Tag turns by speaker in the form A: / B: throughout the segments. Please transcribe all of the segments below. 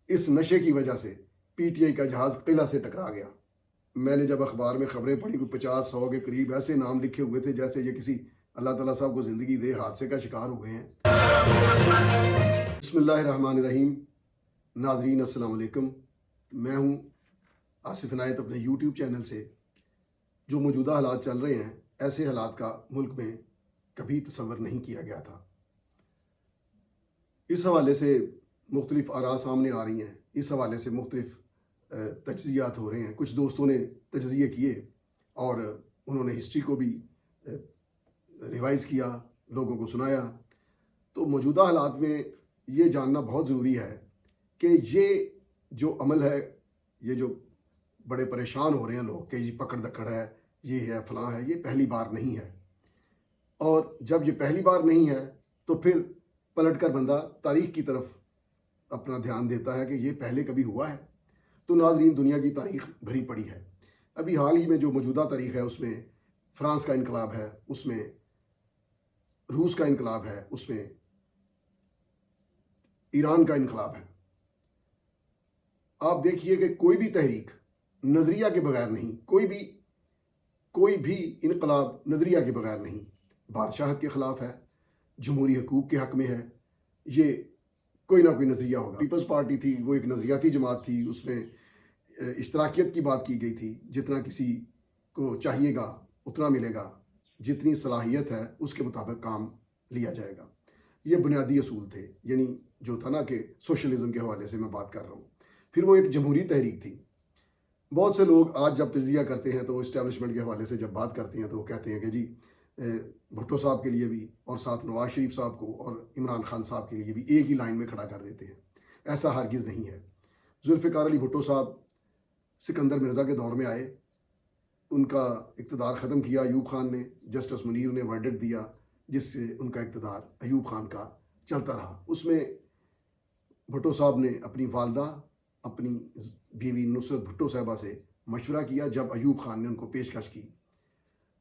A: اس نشے کی وجہ سے پی ٹی آئی کا جہاز قلعہ سے ٹکرا گیا۔ میں نے جب اخبار میں خبریں پڑھی، کوئی 50-100 کے قریب ایسے نام لکھے ہوئے تھے جیسے یہ کسی اللہ تعالیٰ صاحب کو زندگی دے حادثے کا شکار ہو گئے ہیں۔ بسم اللہ الرحمن الرحیم۔ ناظرین السلام علیکم، میں ہوں آصف عنایت اپنے یوٹیوب چینل سے۔ جو موجودہ حالات چل رہے ہیں، ایسے حالات کا ملک میں کبھی تصور نہیں کیا گیا تھا۔ اس حوالے سے مختلف آراء سامنے آ رہی ہیں، اس حوالے سے مختلف تجزیات ہو رہے ہیں۔ کچھ دوستوں نے تجزیے کیے اور انہوں نے ہسٹری کو بھی ریوائز کیا، لوگوں کو سنایا۔ تو موجودہ حالات میں یہ جاننا بہت ضروری ہے کہ یہ جو عمل ہے، یہ جو بڑے پریشان ہو رہے ہیں لوگ کہ یہ پکڑ دکڑ ہے، یہ ہے فلاں ہے، یہ پہلی بار نہیں ہے۔ اور جب یہ پہلی بار نہیں ہے تو پھر پلٹ کر بندہ تاریخ کی طرف اپنا دھیان دیتا ہے کہ یہ پہلے کبھی ہوا ہے۔ تو ناظرین، دنیا کی تاریخ بھری پڑی ہے۔ ابھی حال ہی میں جو موجودہ تاریخ ہے، اس میں فرانس کا انقلاب ہے، اس میں روس کا انقلاب ہے، اس میں ایران کا انقلاب ہے۔ آپ دیکھیے کہ کوئی بھی تحریک نظریہ کے بغیر نہیں، کوئی بھی انقلاب نظریہ کے بغیر نہیں۔ بادشاہت کے خلاف ہے، جمہوری حقوق کے حق میں ہے، یہ کوئی نہ کوئی نظریہ ہوگا۔ پیپلز پارٹی تھی، وہ ایک نظریاتی جماعت تھی، اس میں اشتراکیت کی بات کی گئی تھی، جتنا کسی کو چاہیے گا اتنا ملے گا، جتنی صلاحیت ہے اس کے مطابق کام لیا جائے گا۔ یہ بنیادی اصول تھے، یعنی جو تھا نا کہ سوشلزم کے حوالے سے میں بات کر رہا ہوں۔ پھر وہ ایک جمہوری تحریک تھی۔ بہت سے لوگ آج جب تجزیہ کرتے ہیں تو اسٹیبلشمنٹ کے حوالے سے جب بات کرتے ہیں تو وہ کہتے ہیں کہ جی بھٹو صاحب کے لیے بھی اور ساتھ نواز شریف صاحب کو اور عمران خان صاحب کے لیے بھی ایک ہی لائن میں کھڑا کر دیتے ہیں۔ ایسا ہرگز نہیں ہے۔ ذوالفقار علی بھٹو صاحب سکندر مرزا کے دور میں آئے، ان کا اقتدار ختم کیا ایوب خان نے، جسٹس منیر نے ورڈکٹ دیا جس سے ان کا اقتدار ایوب خان کا چلتا رہا۔ اس میں بھٹو صاحب نے اپنی والدہ، اپنی بیوی نصرت بھٹو صاحبہ سے مشورہ کیا جب ایوب خان نے ان کو پیشکش کی۔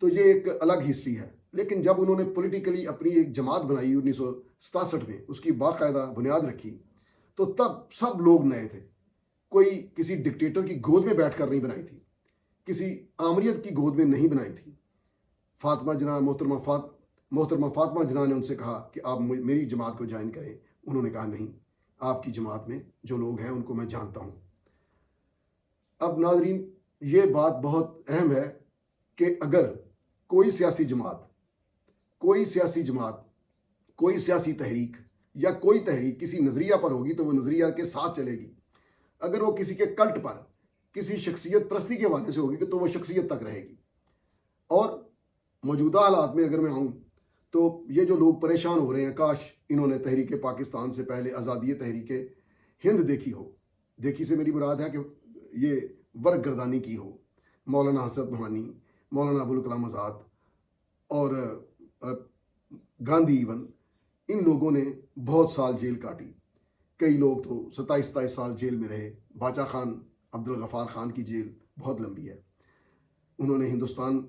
A: تو یہ ایک الگ ہسٹری ہے۔ لیکن جب انہوں نے پولیٹیکلی اپنی ایک جماعت بنائی 1967 میں، اس کی باقاعدہ بنیاد رکھی، تو تب سب لوگ نئے تھے۔ کوئی کسی ڈکٹیٹر کی گود میں بیٹھ کر نہیں بنائی تھی، کسی آمریت کی گود میں نہیں بنائی تھی۔ محترمہ فاطمہ جناح نے ان سے کہا کہ آپ میری جماعت کو جوائن کریں۔ انہوں نے کہا نہیں، آپ کی جماعت میں جو لوگ ہیں ان کو میں جانتا ہوں۔ اب ناظرین، یہ بات بہت اہم ہے کہ اگر کوئی سیاسی جماعت، کوئی سیاسی تحریک یا کوئی تحریک کسی نظریہ پر ہوگی تو وہ نظریہ کے ساتھ چلے گی۔ اگر وہ کسی کے کلٹ پر، کسی شخصیت پرستی کے حوالے سے ہوگی تو وہ شخصیت تک رہے گی۔ اور موجودہ حالات میں اگر میں آؤں تو یہ جو لوگ پریشان ہو رہے ہیں، کاش انہوں نے تحریک پاکستان سے پہلے آزادی تحریک ہند دیکھی ہو۔ دیکھی سے میری مراد ہے کہ یہ ورق گردانی کی ہو۔ مولانا حسرت بہانی، مولانا ابوالکلام آزاد اور گاندھی، ایون ان لوگوں نے بہت سال جیل کاٹی۔ کئی لوگ تو 27 سال جیل میں رہے۔ باچا خان، عبدالغفار خان کی جیل بہت لمبی ہے۔ انہوں نے ہندوستان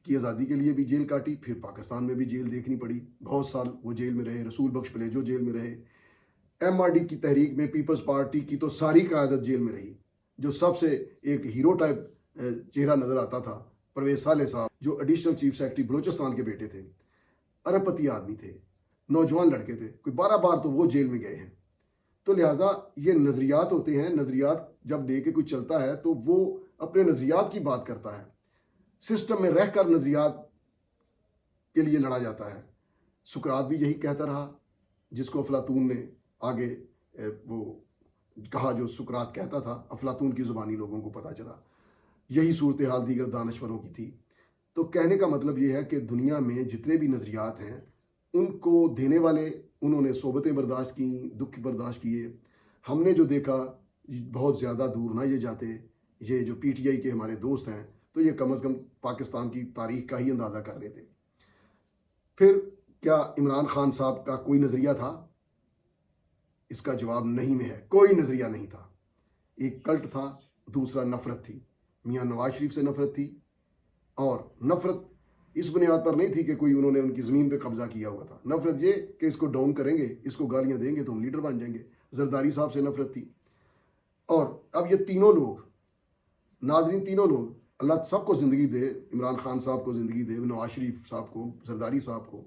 A: کی آزادی کے لیے بھی جیل کاٹی، پھر پاکستان میں بھی جیل دیکھنی پڑی، بہت سال وہ جیل میں رہے۔ رسول بخش پلیجو جیل میں رہے۔ ایم آر ڈی کی تحریک میں پیپلز پارٹی کی تو ساری قیادت جیل میں رہی۔ جو سب سے ایک ہیرو ٹائپ چہرہ نظر آتا تھا، پرویز صالح صاحب، جو ایڈیشنل چیف سیکرٹری بلوچستان کے بیٹے تھے، ارب پتی آدمی تھے، نوجوان لڑکے تھے، کوئی 12 بار تو وہ جیل میں گئے ہیں۔ تو لہٰذا یہ نظریات ہوتے ہیں، نظریات جب لے کے کوئی چلتا ہے تو وہ اپنے نظریات کی بات کرتا ہے۔ سسٹم میں رہ کر نظریات کے لیے لڑا جاتا ہے۔ سقراط بھی یہی کہتا رہا، جس کو افلاطون نے آگے وہ کہا جو سقراط کہتا تھا، افلاطون کی زبانی لوگوں کو پتہ چلا۔ یہی صورتحال دیگر دانشوروں کی تھی۔ تو کہنے کا مطلب یہ ہے کہ دنیا میں جتنے بھی نظریات ہیں، ان کو دینے والے انہوں نے صحبتیں برداشت کی، دکھ برداشت کیے۔ ہم نے جو دیکھا، بہت زیادہ دور نہ یہ جاتے، یہ جو پی ٹی آئی کے ہمارے دوست ہیں تو یہ کم از کم پاکستان کی تاریخ کا ہی اندازہ کر لیتے۔ پھر کیا عمران خان صاحب کا کوئی نظریہ تھا؟ اس کا جواب نہیں میں ہے، کوئی نظریہ نہیں تھا۔ ایک کلٹ تھا، دوسرا نفرت تھی۔ میاں نواز شریف سے نفرت تھی، اور نفرت اس بنیاد پر نہیں تھی کہ کوئی انہوں نے ان کی زمین پہ قبضہ کیا ہوا تھا۔ نفرت یہ کہ اس کو ڈاؤن کریں گے، اس کو گالیاں دیں گے تو ہم لیڈر بن جائیں گے۔ زرداری صاحب سے نفرت تھی۔ اور اب یہ تینوں لوگ، ناظرین، تینوں لوگ، اللہ سب کو زندگی دے، عمران خان صاحب کو زندگی دے، نواز شریف صاحب کو، زرداری صاحب کو،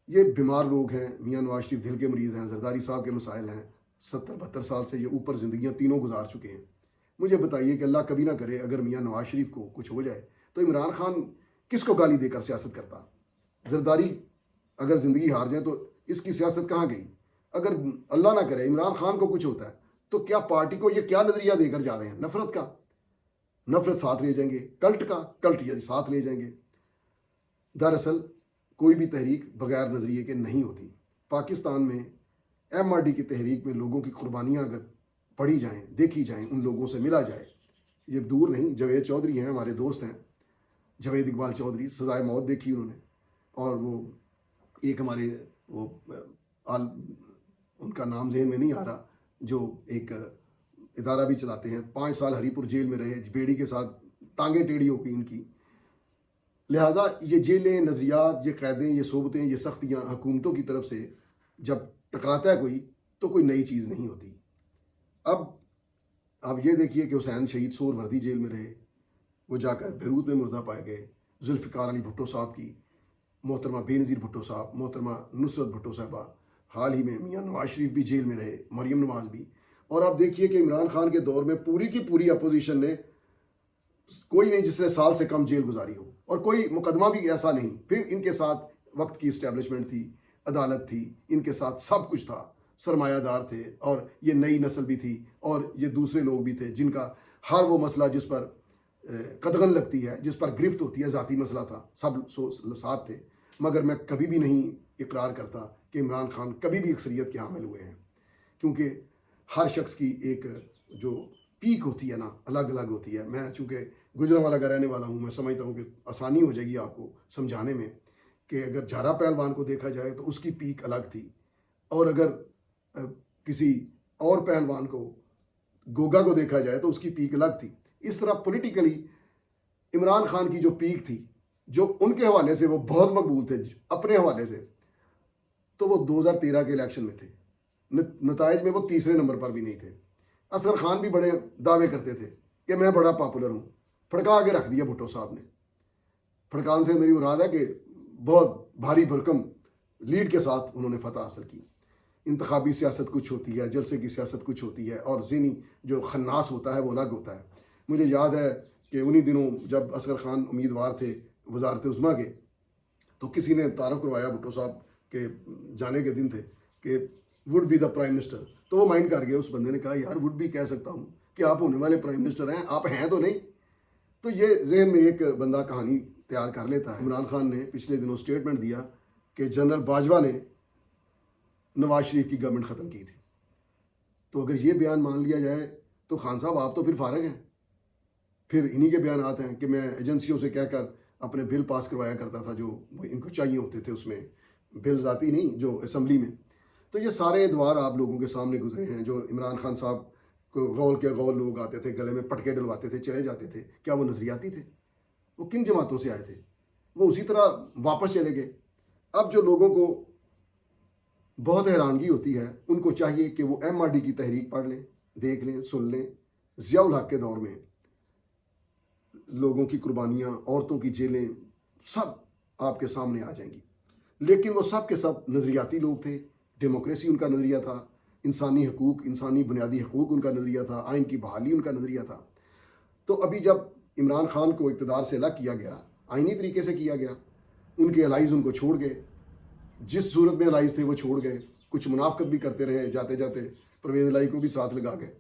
A: یہ بیمار لوگ ہیں، میاں نواز شریف دل کے مریض ہیں، زرداری صاحب کے مسائل ہیں، 70-72 سال سے یہ اوپر زندگیاں تینوں گزار چکے ہیں۔ مجھے بتائیے کہ اللہ کبھی نہ کرے اگر میاں نواز شریف کو کچھ ہو جائے تو عمران خان کس کو گالی دے کر سیاست کرتا؟ زرداری اگر زندگی ہار جائے تو اس کی سیاست کہاں گئی؟ اگر اللہ نہ کرے عمران خان کو کچھ ہوتا ہے تو کیا پارٹی کو یہ کیا نظریہ دے کر جا رہے ہیں؟ نفرت کا، نفرت ساتھ لے جائیں گے، کلٹ کا، کلٹ یہ ساتھ لے جائیں گے۔ دراصل کوئی بھی تحریک بغیر نظریے کے نہیں ہوتی۔ پاکستان میں ایم آر ڈی کی تحریک میں لوگوں کی قربانیاں اگر پڑھی جائیں، دیکھی جائیں، ان لوگوں سے ملا جائے، یہ دور نہیں، جاوید چودھری ہیں، ہمارے دوست ہیں، جاوید اقبال چودھری، سزائے موت دیکھی انہوں نے، اور وہ ایک ہمارے وہ ان کا نام ذہن میں نہیں آ رہا، جو ایک ادارہ بھی چلاتے ہیں، 5 سال ہری پور جیل میں رہے، بیڑی کے ساتھ ٹانگیں ٹیڑھی ہو گئی ان کی۔ لہٰذا یہ جیلیں، نظریات، یہ قیدیں، یہ صوبتیں، یہ سختیاں حکومتوں کی طرف سے جب ٹکراتا ہے تو کوئی نئی چیز نہیں ہوتی۔ اب یہ دیکھیے کہ حسین شہید سور وردی جیل میں رہے، وہ جا کر بیروت میں مردہ پائے گئے۔ ذوالفقار علی بھٹو صاحب کی، محترمہ بے نظیر بھٹو صاحب، محترمہ نصرت بھٹو صاحبہ، حال ہی میں میاں نواز شریف بھی جیل میں رہے، مریم نواز بھی۔ اور آپ دیکھیے کہ عمران خان کے دور میں پوری کی پوری اپوزیشن نے، کوئی نہیں جس نے سال سے کم جیل گزاری ہو، اور کوئی مقدمہ بھی ایسا نہیں۔ پھر ان کے ساتھ وقت کی اسٹیبلشمنٹ تھی، عدالت تھی، ان کے ساتھ سب کچھ تھا، سرمایہ دار تھے، اور یہ نئی نسل بھی تھی، اور یہ دوسرے لوگ بھی تھے جن کا ہر وہ مسئلہ جس پر قدغن لگتی ہے، جس پر گرفت ہوتی ہے، ذاتی مسئلہ تھا، سب ساتھ تھے۔ مگر میں کبھی بھی نہیں اقرار کرتا کہ عمران خان کبھی بھی اکثریت کے حامل ہوئے ہیں، کیونکہ ہر شخص کی ایک جو پیک ہوتی ہے نا، الگ الگ ہوتی ہے۔ میں چونکہ گجرانوالہ کا رہنے والا ہوں، میں سمجھتا ہوں کہ آسانی ہو جائے گی آپ کو سمجھانے میں کہ اگر جھارا پہلوان کو دیکھا جائے تو اس کی پیک الگ تھی، اور اگر کسی اور پہلوان کو، گوگا کو دیکھا جائے تو اس کی پیک الگ تھی۔ اس طرح پولیٹیکلی عمران خان کی جو پیک تھی، جو ان کے حوالے سے وہ بہت مقبول تھے، اپنے حوالے سے، تو وہ 2013 کے الیکشن میں تھے۔ نتائج میں وہ تیسرے نمبر پر بھی نہیں تھے۔ اصغر خان بھی بڑے دعوے کرتے تھے کہ میں بڑا پاپولر ہوں، پھڑکا کے رکھ دیا بھٹو صاحب نے۔ پھڑکان سے میری مراد ہے کہ بہت بھاری بھرکم لیڈ کے ساتھ انہوں نے فتح حاصل کی۔ انتخابی سیاست کچھ ہوتی ہے، جلسے کی سیاست کچھ ہوتی ہے، اور ذہنی جو خناس ہوتا ہے وہ الگ ہوتا ہے۔ مجھے یاد ہے کہ انہی دنوں جب اصغر خان امیدوار تھے وزارت عظمیٰ کے، تو کسی نے تعارف کروایا بھٹو صاحب کے جانے کے دن تھے کہ would be the prime minister, تو وہ مائنڈ کر گئے، اس بندے نے کہا یار وڈ بھی کہہ سکتا ہوں کہ آپ ہونے والے پرائم منسٹر ہیں، آپ ہیں تو نہیں۔ تو یہ ذہن میں ایک بندہ کہانی تیار کر لیتا ہے۔ عمران خان نے پچھلے دنوں سٹیٹمنٹ دیا کہ جنرل باجوہ نے نواز شریف کی گورنمنٹ ختم کی تھی۔ تو اگر یہ بیان مان لیا جائے تو خان صاحب آپ تو پھر فارغ ہیں۔ پھر انہی کے بیانات ہیں کہ میں ایجنسیوں سے کہہ کر اپنے بل پاس کروایا کرتا تھا جو ان کو چاہیے ہوتے تھے، اس میں بلز آتی نہیں جو اسمبلی میں۔ تو یہ سارے ادوار آپ لوگوں کے سامنے گزرے ہیں، جو عمران خان صاحب کو غول کے غول لوگ آتے تھے، گلے میں پٹکے ڈلواتے تھے، چلے جاتے تھے، کیا وہ نظریاتی تھے؟ وہ کن جماعتوں سے آئے تھے؟ وہ اسی طرح واپس چلے گئے۔ اب جو لوگوں کو بہت حیرانگی ہوتی ہے، ان کو چاہیے کہ وہ ایم آر ڈی کی تحریک پڑھ لیں، دیکھ لیں، سن لیں۔ ضیاء الحق کے دور میں لوگوں کی قربانیاں، عورتوں کی جیلیں، سب آپ کے سامنے آ جائیں گی۔ لیکن وہ سب کے سب نظریاتی لوگ تھے، ڈیموکریسی ان کا نظریہ تھا، انسانی حقوق، انسانی بنیادی حقوق ان کا نظریہ تھا، آئین کی بحالی ان کا نظریہ تھا۔ تو ابھی جب عمران خان کو اقتدار سے الگ کیا گیا، آئینی طریقے سے کیا گیا، ان کے الائز ان کو چھوڑ گئے، جس صورت میں الائز تھے وہ چھوڑ گئے، کچھ منافقت بھی کرتے رہے، جاتے جاتے پرویز الہی کو بھی ساتھ لگا گئے۔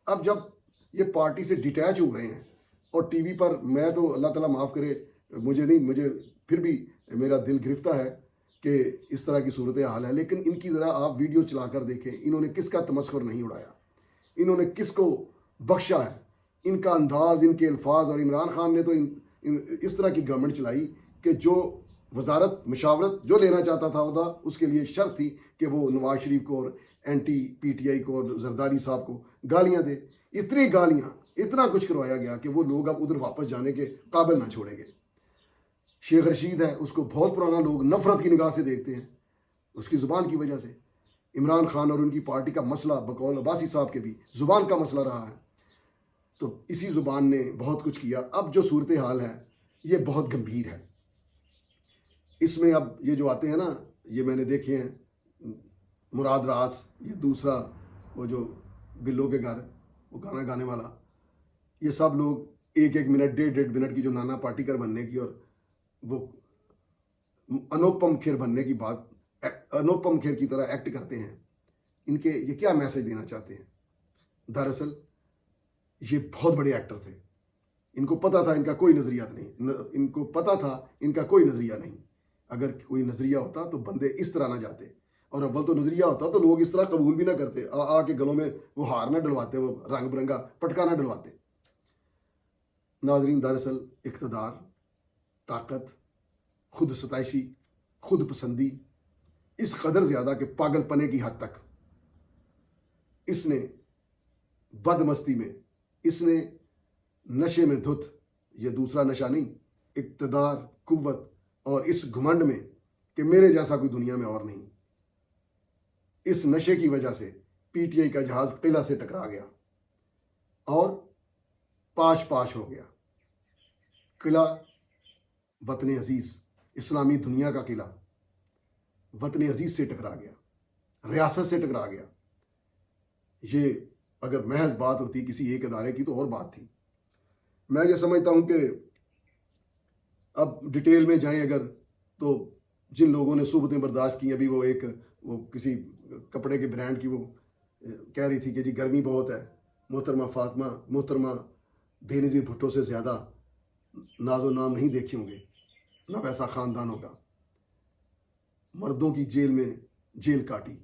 A: اب جب یہ پارٹی سے ڈیٹیچ ہو رہے ہیں، اور ٹی وی پر، میں تو اللہ تعالیٰ معاف کرے، مجھے پھر بھی میرا دل گرفتہ ہے کہ اس طرح کی صورتحال ہے، لیکن ان کی ذرا آپ ویڈیو چلا کر دیکھیں، انہوں نے کس کا تمسخر نہیں اڑایا، انہوں نے کس کو بخشا ہے، ان کا انداز، ان کے الفاظ۔ اور عمران خان نے تو اس طرح کی گورنمنٹ چلائی کہ جو وزارت مشاورت جو لینا چاہتا تھا عہدہ، اس کے لیے شرط تھی کہ وہ نواز شریف کو اور اینٹی پی ٹی آئی کو اور زرداری صاحب کو گالیاں دے۔ اتنی گالیاں، اتنا کچھ کروایا گیا کہ وہ لوگ اب ادھر واپس جانے کے قابل نہ چھوڑیں گے۔ شیخ رشید ہے، اس کو بہت پرانا لوگ نفرت کی نگاہ سے دیکھتے ہیں، اس کی زبان کی وجہ سے۔ عمران خان اور ان کی پارٹی کا مسئلہ بقول عباسی صاحب کے بھی زبان کا مسئلہ رہا ہے، تو اسی زبان نے بہت کچھ کیا۔ اب جو صورتحال ہے یہ بہت گمبھیر ہے۔ اس میں اب یہ جو آتے ہیں نا، یہ میں نے دیکھے ہیں، مراد راز، یہ دوسرا وہ جو بلو کے گھر وہ گانا گانے والا، یہ سب لوگ ایک منٹ 1.5 منٹ کی جو نانا پاٹیکر بننے کی اور وہ انوپم کھیر بننے کی بات، انوپم کھیر کی طرح ایکٹ کرتے ہیں، ان کے یہ کیا میسج دینا چاہتے ہیں؟ دراصل یہ بہت بڑے ایکٹر تھے، ان کو پتہ تھا ان کا کوئی نظریہ نہیں، ان کو پتہ تھا ان کا کوئی نظریہ نہیں۔ اگر کوئی نظریہ ہوتا تو بندے اس طرح نہ جاتے، اور اول تو نظریہ ہوتا تو لوگ اس طرح قبول بھی نہ کرتے، آ کے گلوں میں وہ ہار نہ ڈلواتے، وہ رنگ برنگا پٹکا نہ ڈلواتے۔ ناظرین، دراصل اقتدار، طاقت، خود ستائشی، خود پسندی اس قدر زیادہ کہ پاگل پنے کی حد تک اس نے بد مستی میں، اس نے نشے میں دھت، یہ دوسرا نشہ نہیں، اقتدار، قوت اور اس گھمنڈ میں کہ میرے جیسا کوئی دنیا میں اور نہیں، اس نشے کی وجہ سے پی ٹی آئی کا جہاز قلعہ سے ٹکرا گیا اور پاش پاش ہو گیا۔ قلعہ وطن عزیز، اسلامی دنیا کا قلعہ وطن عزیز سے ٹکرا گیا، ریاست سے ٹکرا گیا۔ یہ اگر محض بات ہوتی کسی ایک ادارے کی تو اور بات تھی۔ میں یہ سمجھتا ہوں کہ اب ڈیٹیل میں جائیں اگر، تو جن لوگوں نے صحبتیں برداشت کی، ابھی وہ کسی کپڑے کے برانڈ کی وہ کہہ رہی تھی کہ جی گرمی بہت ہے، محترمہ فاطمہ، محترمہ بے نظیر بھٹو سے زیادہ ناز و نام نہیں دیکھے ہوں گے، نہ ویسا خاندان ہوگا۔ مردوں کی جیل میں جیل کاٹی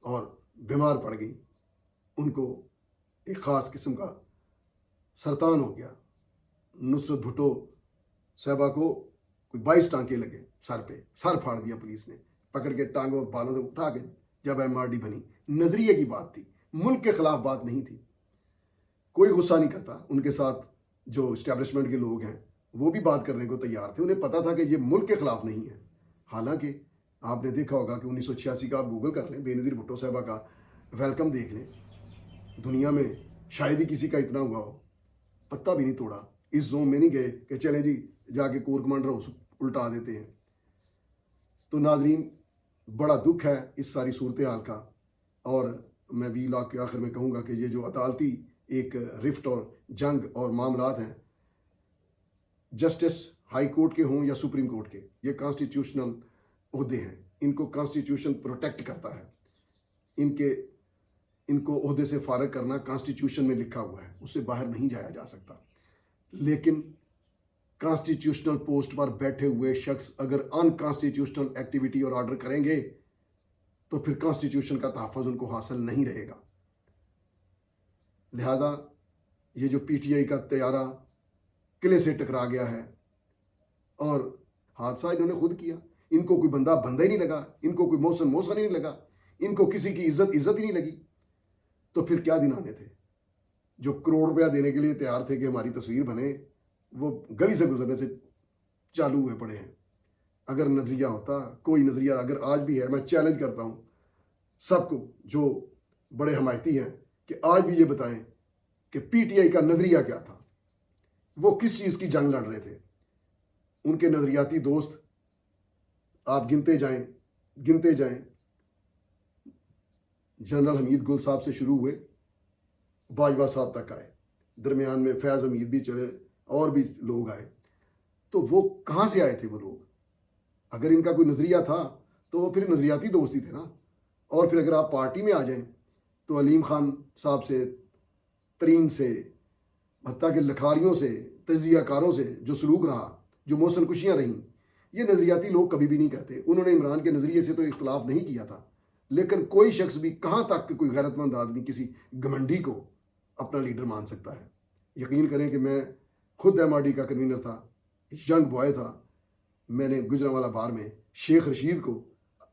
A: اور بیمار پڑ گئی، ان کو ایک خاص قسم کا سرطان ہو گیا۔ نصرت بھٹو صاحبہ کو کوئی 22 ٹانکے لگے سر پہ، سر پھاڑ دیا پولیس نے، پکڑ کے ٹانگوں بالوں سے اٹھا کے جب ایم آر ڈی بنی۔ نظریے کی بات تھی، ملک کے خلاف بات نہیں تھی۔ کوئی غصہ نہیں کرتا، ان کے ساتھ جو اسٹیبلشمنٹ کے لوگ ہیں وہ بھی بات کرنے کو تیار تھے، انہیں پتا تھا کہ یہ ملک کے خلاف نہیں ہے۔ حالانکہ آپ نے دیکھا ہوگا کہ 1986 کا آپ گوگل کر لیں، بے نظیر بھٹو صاحبہ کا ویلکم دیکھ لیں، دنیا میں شاید ہی کسی کا اتنا ہوا ہو، پتہ بھی نہیں توڑا، اس زوم میں نہیں گئے کہ چلے جی جا کے کور کمانڈر ہاؤس الٹا دیتے ہیں۔ تو ناظرین، بڑا دکھ ہے اس ساری صورتحال کا، اور میں وی لاگ کے آخر میں کہوں گا کہ یہ جو عدالتی ایک رفٹ اور جنگ اور معاملات ہیں، جسٹس ہائی کورٹ کے ہوں یا سپریم کورٹ کے، یہ کانسٹیٹیوشنل عہدے ہیں، ان کو کانسٹیٹیوشن پروٹیکٹ کرتا ہے، ان کو عہدے سے فارغ کرنا کانسٹیٹیوشن میں لکھا ہوا ہے، اس سے باہر نہیں جایا جا سکتا۔ لیکن کانسٹیٹیوشنل پوسٹ پر بیٹھے ہوئے شخص اگر ان کانسٹیٹیوشنل ایکٹیویٹی اور آرڈر کریں گے تو پھر کانسٹیٹیوشن کا تحفظ ان کو حاصل نہیں رہے گا۔ لہذا یہ جو پی ٹی آئی کا طیارہ قلعے سے ٹکرا گیا ہے، اور حادثہ انہوں نے خود کیا، ان کو کوئی بندہ ہی نہیں لگا، ان کو کوئی موسم ہی نہیں لگا، ان کو کسی کی عزت ہی نہیں لگی، تو پھر کیا دن آنے تھے؟ جو کروڑ روپیہ دینے کے لیے تیار تھے کہ ہماری تصویر بنے، وہ گلی سے گزرنے سے چالو ہوئے پڑے ہیں۔ اگر نظریہ ہوتا، کوئی نظریہ اگر آج بھی ہے، میں چیلنج کرتا ہوں سب کو جو بڑے حمایتی ہیں کہ آج بھی یہ بتائیں کہ پی ٹی آئی کا نظریہ کیا تھا، وہ کس چیز کی جنگ لڑ رہے تھے۔ ان کے نظریاتی دوست آپ گنتے جائیں، جنرل حمید گل صاحب سے شروع ہوئے، باجوہ صاحب تک آئے، درمیان میں فیض حمید بھی چلے، اور بھی لوگ آئے۔ تو وہ کہاں سے آئے تھے وہ لوگ؟ اگر ان کا کوئی نظریہ تھا تو وہ پھر نظریاتی دوست ہی تھے نا۔ اور پھر اگر آپ پارٹی میں آ جائیں تو علیم خان صاحب سے، ترین سے، حتیٰ کہ لکھاریوں سے، تجزیہ کاروں سے جو سلوک رہا، جو موسن کشیاں رہیں، یہ نظریاتی لوگ کبھی بھی نہیں کرتے۔ انہوں نے عمران کے نظریے سے تو اختلاف نہیں کیا تھا، لیکن کوئی شخص بھی کہاں تک کہ کوئی غیرت مند آدمی کسی گھمنڈی کو اپنا لیڈر مان سکتا ہے؟ یقین کریں کہ میں خود ایم آر ڈی کا کنوینر تھا، ینگ بوائے تھا، میں نے گجرانوالہ بار میں شیخ رشید کو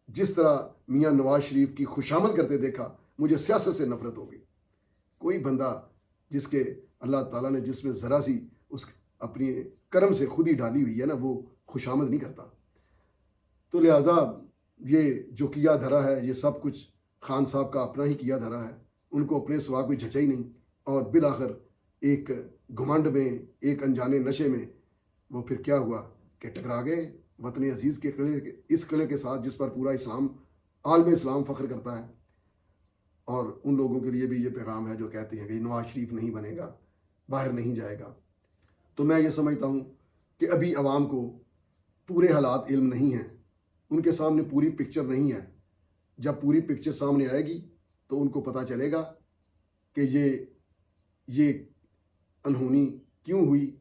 A: جس طرح میاں نواز شریف کی خوشامد کرتے دیکھا، مجھے سیاست سے نفرت ہو گئی۔ کوئی بندہ جس کے اللہ تعالیٰ نے جس میں ذرا سی اس اپنی کرم سے خود ہی ڈالی ہوئی ہے نا، وہ خوشامد نہیں کرتا۔ تو لہٰذا یہ جو کیا دھرا ہے، یہ سب کچھ خان صاحب کا اپنا ہی کیا دھرا ہے، ان کو اپنے سوا کوئی جھچا ہی نہیں، اور بالآخر ایک گھمنڈ میں، ایک انجانے نشے میں وہ پھر کیا ہوا کہ ٹکرا گئے وطن عزیز کے قلعے، اس قلعے کے ساتھ جس پر پورا اسلام، عالم اسلام فخر کرتا ہے۔ اور ان لوگوں کے لیے بھی یہ پیغام ہے جو کہتے ہیں کہ نواز شریف نہیں بنے گا، باہر نہیں جائے گا۔ تو میں یہ سمجھتا ہوں کہ ابھی عوام کو پورے حالات علم نہیں ہیں، ان کے سامنے پوری پکچر نہیں ہے۔ جب پوری پکچر سامنے آئے گی تو ان کو پتہ چلے گا کہ یہ انہونی کیوں ہوئی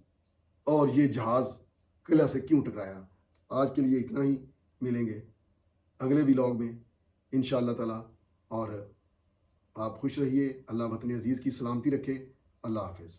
A: اور یہ جہاز قلعہ سے کیوں ٹکرایا۔ آج کے لیے اتنا ہی، ملیں گے اگلے ولاگ میں انشاءاللہ تعالی، اور آپ خوش رہیے، اللہ وطن عزیز کی سلامتی رکھے، اللہ حافظ۔